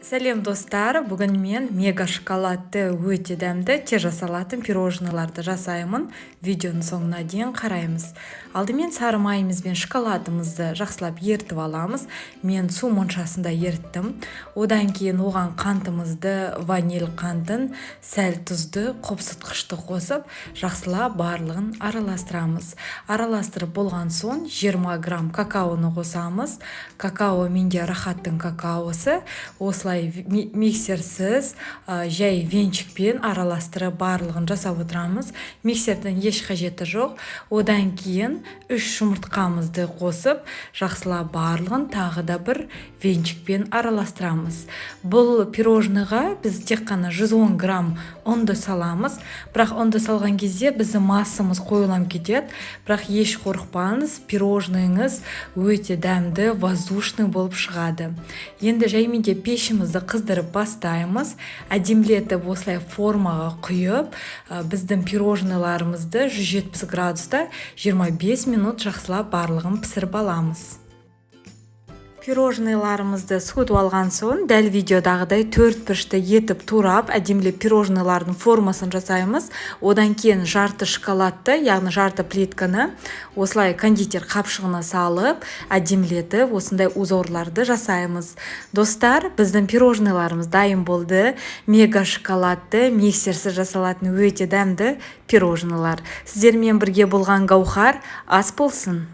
Сәлем достар, бүгін мен мега шоколадты өте дәмді тез жасалатын пирожныйларды жасаймын. Видеоның соңына дейін қараймыз. Алдымен сары майымыз бен шоколадымызды жақсылап ертіп аламыз. Мен су моншасында ерттім. Одан кейін оған қантымызды, ваниль қантын, сәл тұзды, қопсытқышты қосып, жақсылап барлығын араластырамыз. Араластырып болған соң 20 грамм какаоны қосамыз. Какао менде рахаттың какаосы. Осылай миксерсіз жай венчикпен араластырып барлығын жасап отырамыз. Миксердің еш қажеті жоқ. Одан кейін 3 жұмыртқамызды қосып, жақсылап барлығын тағы да бір венчикпен араластырамыз. Бұл пирожныйға біз тек қана 110 грамм ұнды саламыз. Бірақ ұнды салған кезде біздің массамыз қойылам кетеді. Бірақ еш қорықпаңыз, пирожныйыңыз өте дәмді, воздушный болып шығады. Енді жайменде пешімізді қыздырып бастаймыз. Әдемілетіп осылай формаға құйып, біздің пирожныйларымызды 170 градуста 25 минут жақсылап барлығын пісіріп аламыз. Пирожныйларымызды суытып алған соң, дәл видеодағыдай 4 бұрышты етіп турап, әдемілеп пирожныйлардың формасын жасаймыз. Одан кейін жарты шоколадты, яғни жарты плитканы осылай кондитер қапшығына салып, әдемілетіп осындай узорларды жасаймыз. Достар, біздің пирожныйларымыз дайын болды. Мега шоколадты, миксерсіз жасалатын өте дәмді пирожныйлар. Сіздермен бірге болған Гаухар, ас болсын.